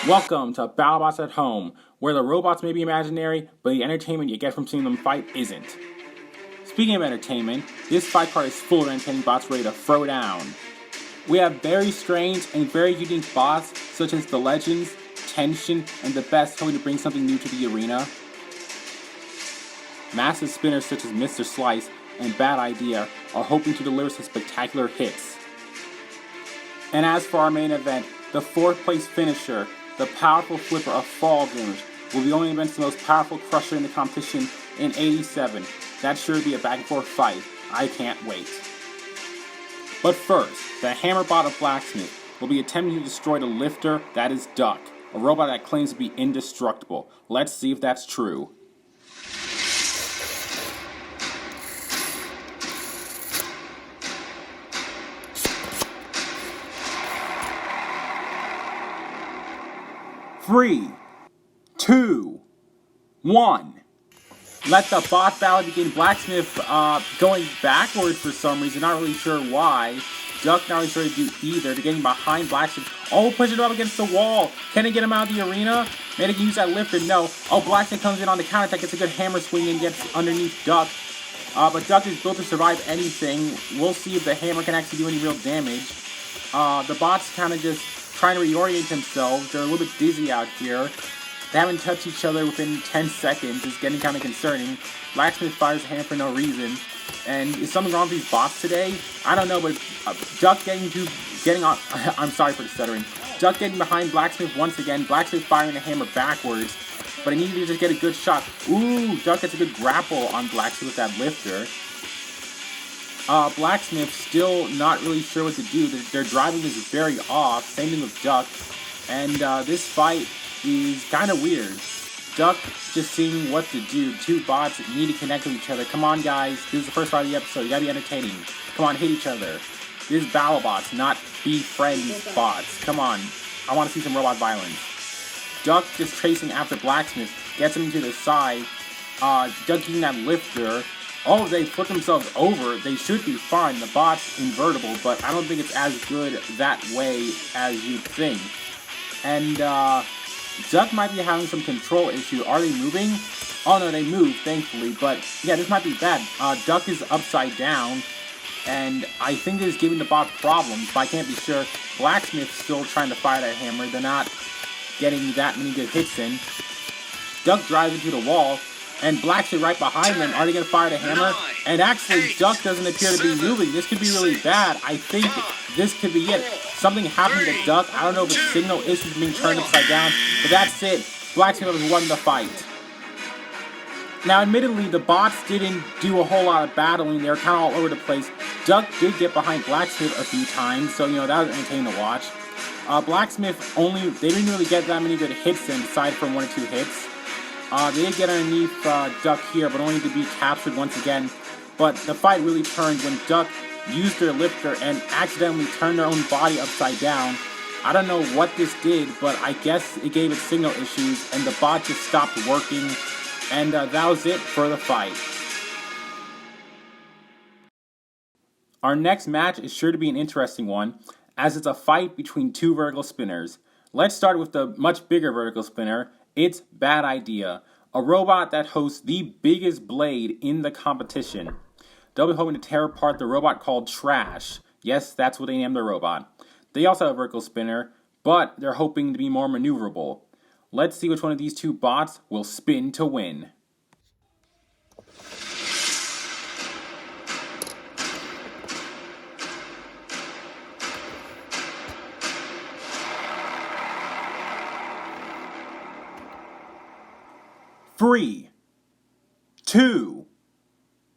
Welcome to BattleBots At Home, where the robots may be imaginary, but the entertainment you get from seeing them fight isn't. Speaking of entertainment, this fight card is full of entertaining bots ready to throw down. We have very strange and very unique bots, such as the Legends, Tension, and the Best, hoping to bring something new to the arena. Massive spinners such as Mr. Slice and Bad Idea are hoping to deliver some spectacular hits. And as for our main event, the 4th place finisher, the powerful flipper of Fall Gamers, will be going against the most powerful crusher in the competition in 87. That's sure to be a back and forth fight. I can't wait. But first, the Hammerbot of Blacksmith will be attempting to destroy the lifter that is Duck, a robot that claims to be indestructible. Let's see if that's true. Three, 2, 1. Let the bot battle begin. Blacksmith going backwards for some reason. Not really sure why. Duck not really sure to do either. They're getting behind Blacksmith. Oh, push it up against the wall. Can they get him out of the arena? Maybe they can use that lifter. No. Oh, Blacksmith comes in on the counterattack. Gets a good hammer swing and gets underneath Duck. But Duck is built to survive anything. We'll see if the hammer can actually do any real damage. The bot's kind of just trying to reorient themselves. They're a little bit dizzy out here. They haven't touched each other within 10 seconds. It's getting kind of concerning. Blacksmith fires a hand for no reason. And is something wrong with these bots today? I don't know, but Duck getting on. I'm sorry for the stuttering. Duck getting behind Blacksmith once again. Blacksmith firing the hammer backwards. But he needed to just get a good shot. Ooh, Duck gets a good grapple on Blacksmith with that lifter. Blacksmith still not really sure what to do. Their driving is very off. Same thing with Duck. And this fight is kind of weird. Duck just seeing what to do. Two bots need to connect with each other. Come on, guys. This is the first part of the episode. You gotta be entertaining. Come on, hit each other. This is BattleBots, not Be Friends bots. Come on. I want to see some robot violence. Duck just tracing after Blacksmith. Gets him to the side. Duck getting that lifter. Oh, they flip themselves over. They should be fine. The bot's invertible, but I don't think it's as good that way as you'd think. And Duck might be having some control issue. Are they moving? Oh no, they move, thankfully. But yeah, this might be bad. Duck is upside down, and I think this is giving the bot problems, but I can't be sure. Blacksmith's still trying to fire that hammer. They're not getting that many good hits in. Duck drives into the wall. And Blacksmith right behind them. Are they going to fire the hammer? And actually, Duck doesn't appear to be moving. This could be really bad. I think this could be it. Something happened to Duck. I don't know if it's signal issues being turned upside down. But that's it. Blacksmith has won the fight. Now, admittedly, the bots didn't do a whole lot of battling. They were kind of all over the place. Duck did get behind Blacksmith a few times. So, that was entertaining to watch. Blacksmith they didn't really get that many good hits in, aside from 1 or 2 hits. They did get underneath Duck here, but only to be captured once again. But the fight really turned when Duck used their lifter and accidentally turned their own body upside down. I don't know what this did, but I guess it gave it signal issues, and the bot just stopped working. And that was it for the fight. Our next match is sure to be an interesting one, as it's a fight between 2 vertical spinners. Let's start with the much bigger vertical spinner. It's Bad Idea, a robot that hosts the biggest blade in the competition. They'll be hoping to tear apart the robot called Trash. Yes, that's what they named the robot. They also have a vertical spinner, but they're hoping to be more maneuverable. Let's see which one of these 2 bots will spin to win. Three, 2,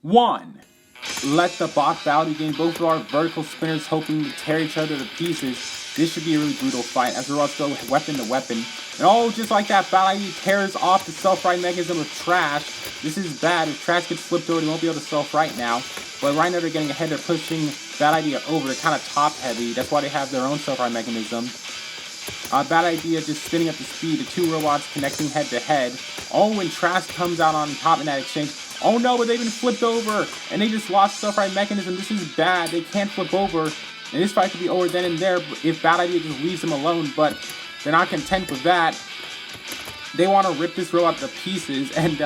1. Let the bot battle begin. Both of our vertical spinners hoping to tear each other to pieces. This should be a really brutal fight as the robots go weapon to weapon. And oh, just like that, Bad Idea tears off the self-right mechanism of Trash. This is bad. If Trash gets flipped over, he won't be able to self-right now. But right now they're getting ahead. They're pushing Bad Idea over. They're kind of top-heavy. That's why they have their own self-right mechanism. Bad Idea just spinning up the speed. The 2 robots connecting head to head. Oh, and Trash comes out on top in that exchange. Oh no, but they've been flipped over. And they just lost self-right mechanism. This is bad. They can't flip over. And this fight could be over then and there if Bad Idea just leaves him alone. But they're not content with that. They want to rip this robot to pieces, and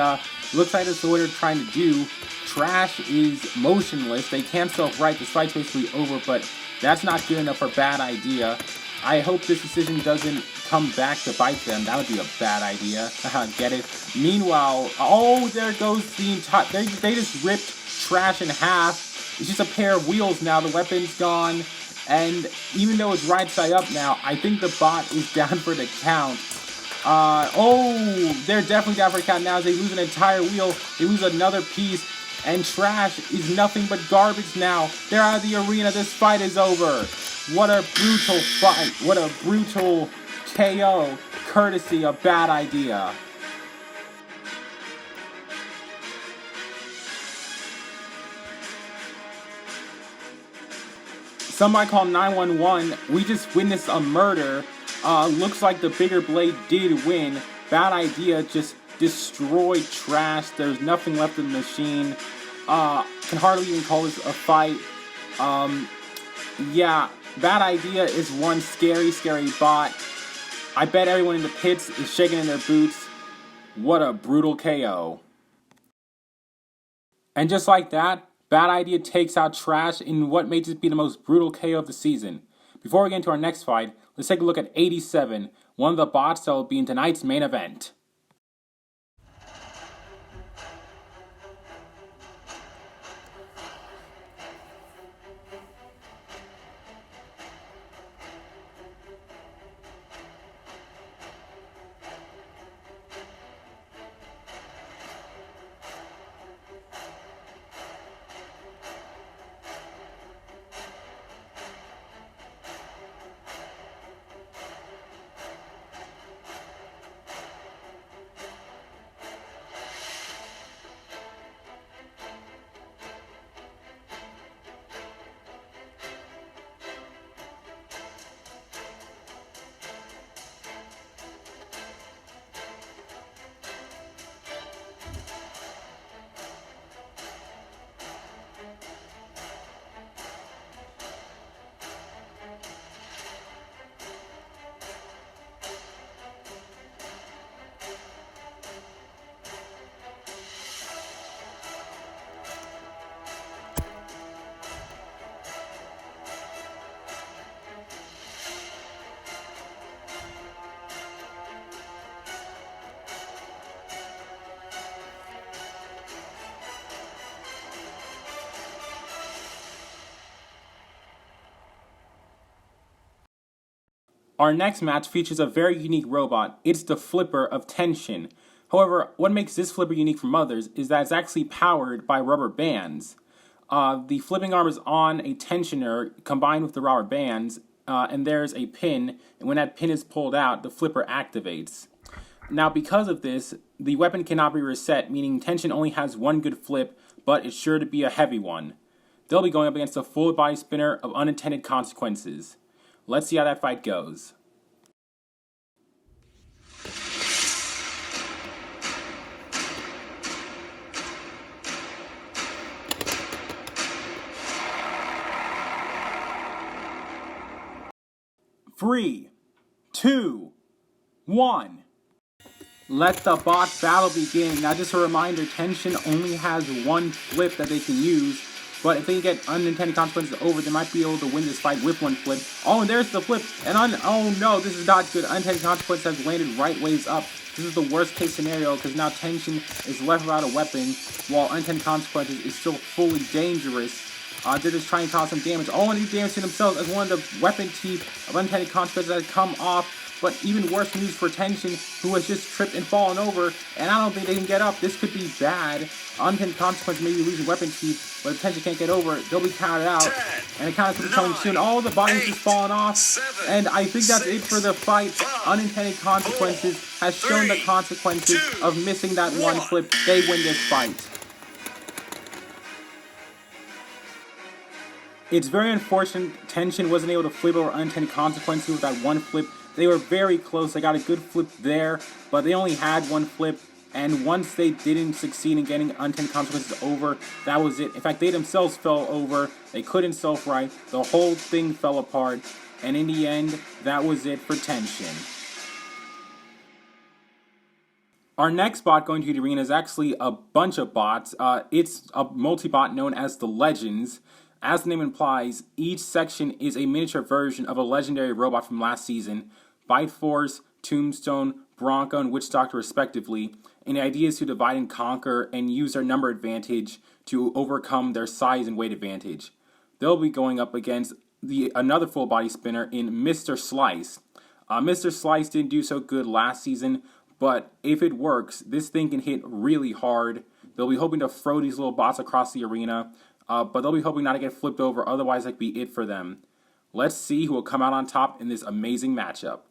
looks like that's what they're trying to do. Trash is motionless. They can't self-right. The fight's basically over, but that's not good enough for Bad Idea. I hope this decision doesn't come back to bite them. That would be a bad idea. Get it? Meanwhile, oh, there goes the entire... They just ripped Trash in half. It's just a pair of wheels now. The weapon's gone. And even though it's right side up now, I think the bot is down for the count. Oh, they're definitely down for the count now as they lose an entire wheel. They lose another piece. And Trash is nothing but garbage now. They're out of the arena. This fight is over. What a brutal fight. What a brutal KO. Courtesy of Bad Idea. Somebody call 911. We just witnessed a murder. Looks like the bigger blade did win. Bad Idea just destroyed Trash. There's nothing left in the machine. Can hardly even call this a fight. Yeah, Bad Idea is one scary, scary bot. I bet everyone in the pits is shaking in their boots. What a brutal KO. And just like that, Bad Idea takes out Trash in what may just be the most brutal KO of the season. Before we get into our next fight, let's take a look at 87, one of the bots that will be in tonight's main event. Our next match features a very unique robot. It's the Flipper of Tension. However, what makes this Flipper unique from others is that it's actually powered by rubber bands. The flipping arm is on a tensioner combined with the rubber bands, and there's a pin, and when that pin is pulled out, the Flipper activates. Now, because of this, the weapon cannot be reset, meaning Tension only has one good flip, but it's sure to be a heavy one. They'll be going up against a full body spinner of unintended consequences. Let's see how that fight goes. Three, two, one. Let the bot battle begin. Now, just a reminder, Tension only has one flip that they can use, but if they get unintended consequences over, they might be able to win this fight with one flip. Oh, and there's the flip. And oh no, this is not good. Unintended consequence has landed right ways up. This is the worst case scenario because now Tension is left without a weapon, while unintended consequences is still fully dangerous. They're just trying to cause some damage. Oh, and he's damaging themselves as one of the weapon teeth of unintended consequences has come off. But even worse news for Tension, who has just tripped and fallen over, and I don't think they can get up. This could be bad. Unintended consequence, maybe losing weapon teeth, but if Tension can't get over, they'll be counted out. 10, and the count is coming soon. All the bodies just falling off. 7, and I think that's 6, it for the fight. 5, Unintended consequences 4, has shown 3, the consequences 2, of missing that one 1. flip. They win this fight. It's very unfortunate Tension wasn't able to flip over unintended consequences with that one flip. They were very close. They got a good flip there, but they only had one flip. And once they didn't succeed in getting unintended consequences over, that was it. In fact, they themselves fell over. They couldn't self-right. The whole thing fell apart. And in the end, that was it for Tension. Our next bot going to the arena is actually a bunch of bots. It's a multi-bot known as the Legends. As the name implies, each section is a miniature version of a legendary robot from last season, Bite Force, Tombstone, Bronco, and Witch Doctor respectively, and the idea is to divide and conquer and use their number advantage to overcome their size and weight advantage. They'll be going up against another full body spinner in Mr. Slice. Mr. Slice didn't do so good last season, but if it works, this thing can hit really hard. They'll be hoping to throw these little bots across the arena, but they'll be hoping not to get flipped over, otherwise that could be it for them. Let's see who will come out on top in this amazing matchup.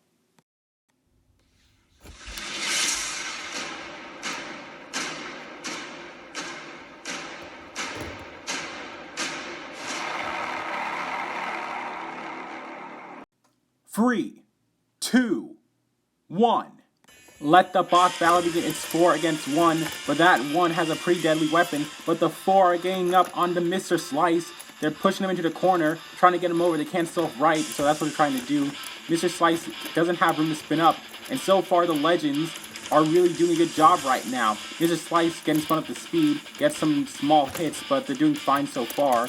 Three, two, one. Let the bot battle begin. It's 4 against 1, but that 1 has a pretty deadly weapon. But the 4 are ganging up on the Mr. Slice. They're pushing him into the corner, trying to get him over. They can't self-right, so that's what they're trying to do. Mr. Slice doesn't have room to spin up, and so far the Legends are really doing a good job right now. Mr. Slice getting spun up to speed, gets some small hits, but they're doing fine so far.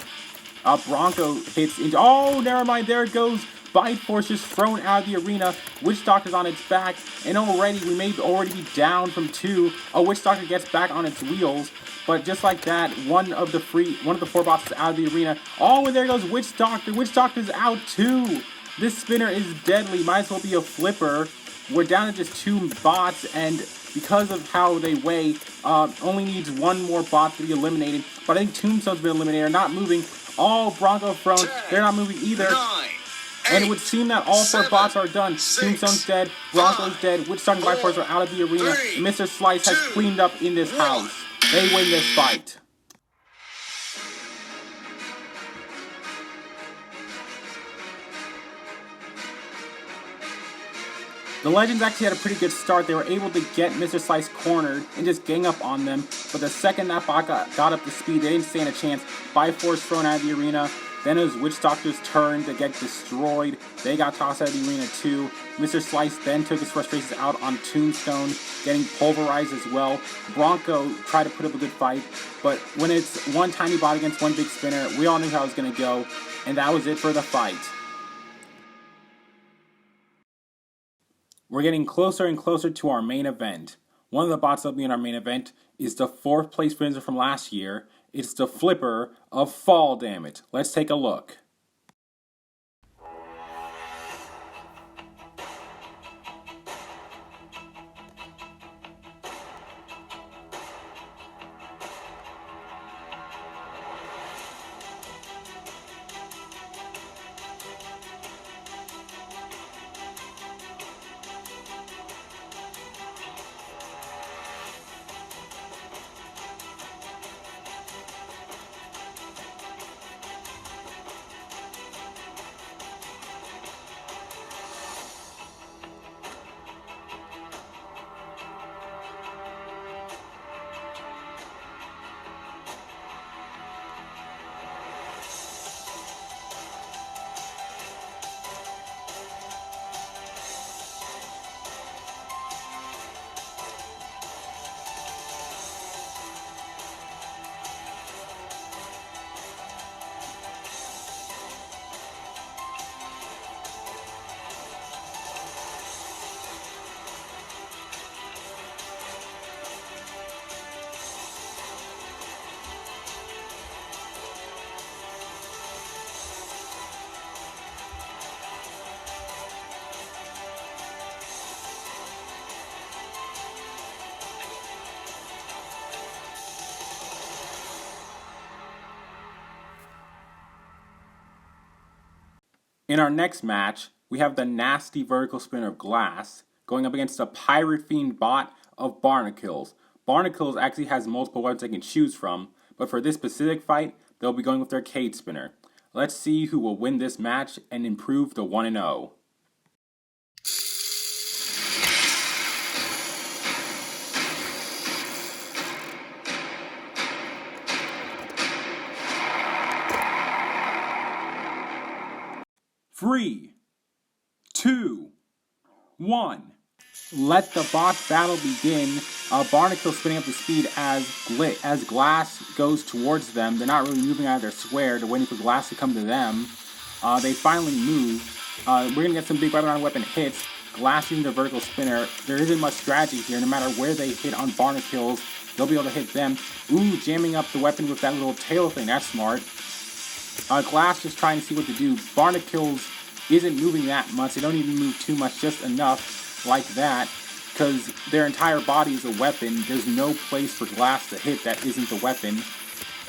Bronco hits into... Oh, never mind, there it goes. Bite Force just thrown out of the arena. Witch Doctor's on its back, and already we may already be down from 2. A Witch Doctor gets back on its wheels, but just like that, one of the 4 bots is out of the arena. Oh, and there goes Witch Doctor. Witch Doctor's out too. This spinner is deadly. Might as well be a flipper. We're down to just 2 bots, and because of how they weigh, only needs 1 more bot to be eliminated. But I think Tombstone's been eliminated. They're not moving. Oh, Bronco thrown. They're not moving either. And it would seem that all 4 bots are done. Tombstone's dead, Bronco's dead, Witch Doctor and Bite Force are out of the arena, and Mr. Slice has cleaned up in this house. They win this fight. The Legends actually had a pretty good start. They were able to get Mr. Slice cornered and just gang up on them, but the second that bot got up to speed, they didn't stand a chance. Bite Force thrown out of the arena. Then it was Witch Doctor's turn to get destroyed. They got tossed out of the arena too. Mr. Slice then took his frustrations out on Tombstone, getting pulverized as well. Bronco tried to put up a good fight, but when it's one tiny bot against one big spinner, we all knew how it was going to go, and that was it for the fight. We're getting closer and closer to our main event. One of the bots that'll be in our main event is the 4th place finisher from last year. It's the flipper of Fall Damage. Let's take a look. In our next match, we have the nasty vertical spinner of Glass going up against the Pirate Fiend bot of Barnacles. Barnacles actually has multiple weapons they can choose from, but for this specific fight, they'll be going with their Cade Spinner. Let's see who will win this match and improve to 1-0. Three, two, one. Let the bot battle begin. Barnacle spinning up the speed as Glass goes towards them. They're not really moving out of their square. They're waiting for Glass to come to them. They finally move. We're going to get some big weapon hits. Glass using their vertical spinner. There isn't much strategy here. No matter where they hit on Barnacles, they'll be able to hit them. Ooh, jamming up the weapon with that little tail thing. That's smart. Glass just trying to see what to do. Barnacles isn't moving that much. They don't even move too much, just enough like that, because their entire body is a weapon. There's no place for Glass to hit that isn't the weapon.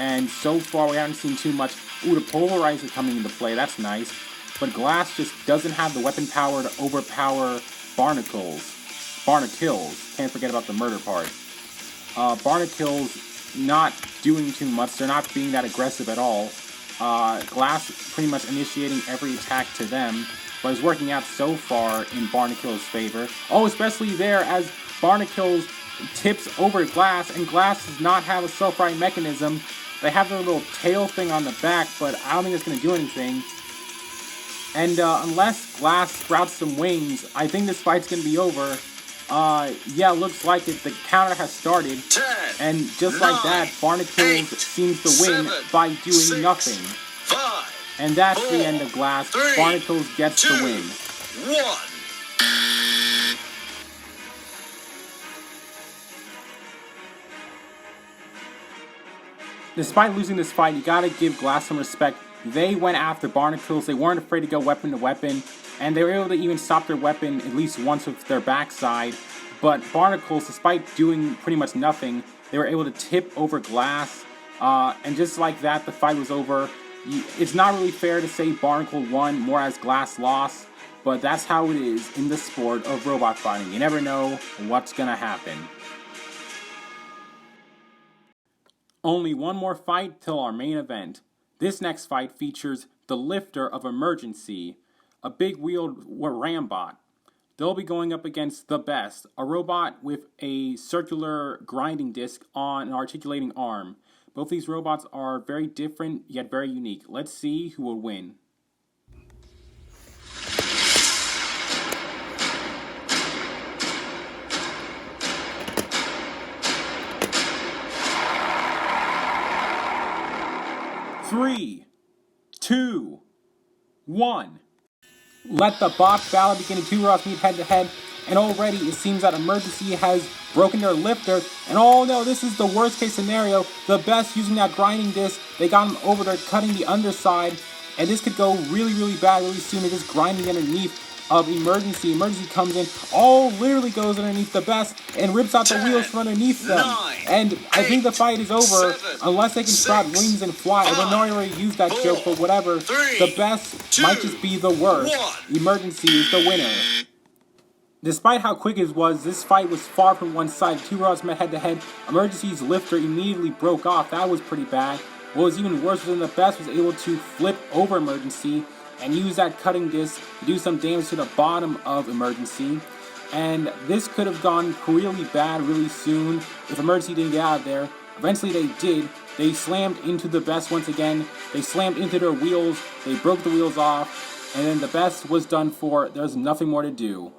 And so far, we haven't seen too much. Ooh, the Polarizer coming into play. That's nice. But Glass just doesn't have the weapon power to overpower Barnacles. Can't forget about the murder part. Barnacles not doing too much. They're not being that aggressive at all. Glass pretty much initiating every attack to them, but it's working out so far in Barnacles' favor. Oh, especially there as Barnacles tips over Glass, and Glass does not have a self-right mechanism. They have their little tail thing on the back, but I don't think it's going to do anything. And unless Glass sprouts some wings, I think this fight's going to be over. Yeah, looks like it. The counter has started. 10, and just 9, like that, Barnacles 8, seems to win 7, by doing 6, nothing. 5, and that's 4, the end of Glass. 3, Barnacles gets 2, the win. 1. Despite losing this fight, you gotta give Glass some respect. They went after Barnacles. They weren't afraid to go weapon to weapon, and they were able to even stop their weapon at least once with their backside. But Barnacles, despite doing pretty much nothing, they were able to tip over Glass, and just like that, the fight was over. It's not really fair to say Barnacle won, more as Glass lost, but that's how it is in the sport of robot fighting. You never know what's gonna happen. Only one more fight till our main event. This next fight features the Lifter of Emergency, a big-wheeled Rambot. They'll be going up against the Best, a robot with a circular grinding disc on an articulating arm. Both these robots are very different, yet very unique. Let's see who will win. Three, 2, 1. Let the bot battle begin. Two robots meet head to head, and already it seems that Emergency has broken their lifter. And oh no, this is the worst case scenario. The Best using that grinding disc, they got him over there cutting the underside, and this could go really, really bad really soon. They're just grinding underneath of Emergency. Emergency comes in, literally goes underneath the Best and rips out the wheels from underneath them. 9, and I think the fight is over 7, unless they can sprout 6, wings and fly. I don't know I already used that 4, joke, but whatever. 3, The Best 2, might just be the worst. 1. Emergency is the winner. Despite how quick it was, this fight was far from one-sided. Two robots met head-to-head. Emergency's lifter immediately broke off. That was pretty bad. What was even worse was the Best was able to flip over Emergency and use that cutting disc to do some damage to the bottom of Emergency. And this could have gone really bad really soon if Emergency didn't get out of there. Eventually they did. They slammed into the Best once again. They slammed into their wheels. They broke the wheels off. And then the Best was done for. There's nothing more to do.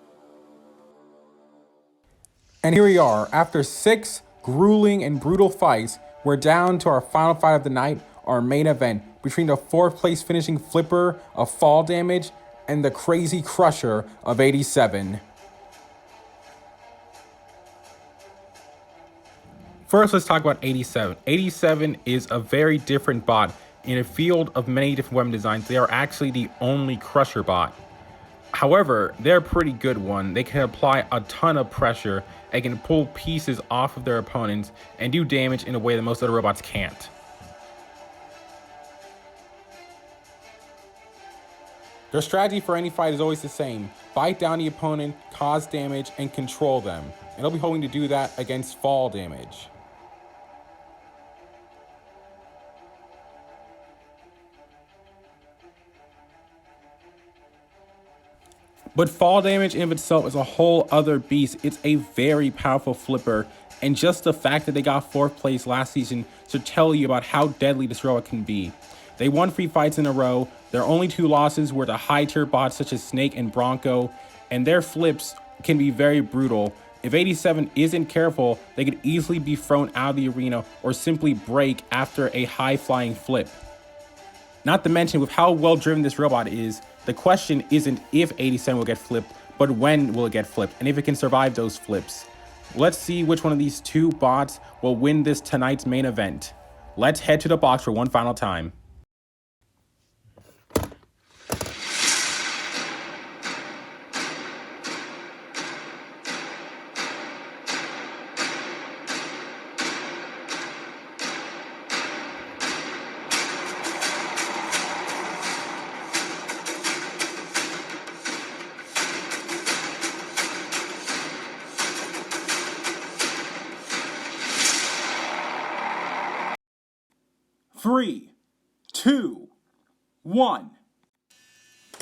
And here we are. After 6 grueling and brutal fights, we're down to our final fight of the night, our main event, between the 4th place finishing Flipper of Fall Damage and the Crazy Crusher of 87. First, let's talk about 87. 87 is a very different bot. In a field of many different weapon designs, they are actually the only Crusher bot. However, they're a pretty good one. They can apply a ton of pressure and can pull pieces off of their opponents and do damage in a way that most other robots can't. Their strategy for any fight is always the same. Bite down the opponent, cause damage, and control them. And they'll be hoping to do that against fall damage. But fall damage in of itself is a whole other beast. It's a very powerful flipper, and just the fact that they got 4th place last season should tell you about how deadly this robot can be. They won 3 fights in a row. Their only 2 losses were to high tier bots such as Snake and Bronco, and their flips can be very brutal. If 87 isn't careful, they could easily be thrown out of the arena or simply break after a high-flying flip. Not to mention, with how well driven this robot is, the question isn't if 87 will get flipped, but when will it get flipped, and if it can survive those flips. Let's see which one of these two bots will win this tonight's main event. Let's head to the box for one final time. Three, two, one.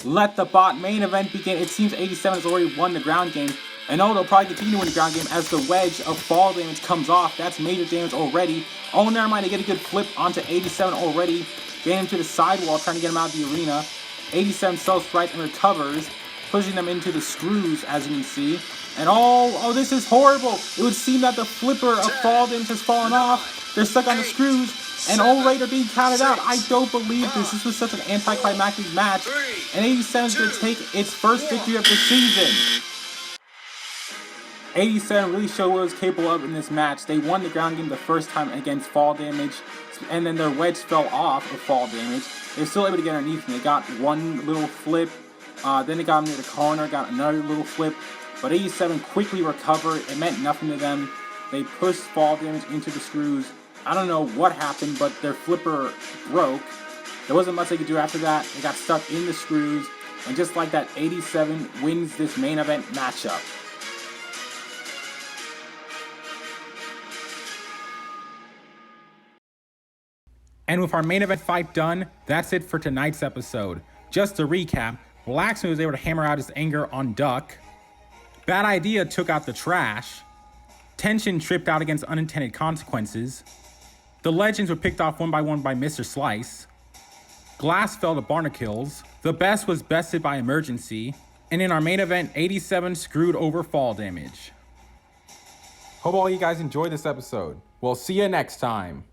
Let the bot main event begin. It seems 87 has already won the ground game, and they'll probably continue to win the ground game as the wedge of fall damage comes off. That's major damage already. Oh, never mind, they get a good flip onto 87 already, getting him to the sidewall, trying to get him out of the arena. 87 self-sprites and recovers, pushing them into the screws, as you can see. And oh, this is horrible. It would seem that the flipper of fall damage has fallen off. They're stuck on the screws. And already they're being counted out. I don't believe this. This was such an anticlimactic match. And 87 is going to take its first victory of the season. 87 really showed what it was capable of in this match. They won the ground game the first time against fall damage. And then their wedge fell off of fall damage. They're still able to get underneath. And they got one little flip. Then they got near the corner. Got another little flip. But 87 quickly recovered. It meant nothing to them. They pushed fall damage into the screws. I don't know what happened, but their flipper broke. There wasn't much they could do after that. They got stuck in the screws. And just like that, 87 wins this main event matchup. And with our main event fight done, that's it for tonight's episode. Just to recap, Blacksmith was able to hammer out his anger on Duck. Bad Idea took out the trash. Tension tripped out against unintended consequences. The Legends were picked off one by Mr. Slice. Glass fell to Barnacles. The Best was bested by Emergency. And in our main event, 87 screwed over fall damage. Hope all you guys enjoyed this episode. We'll see you next time.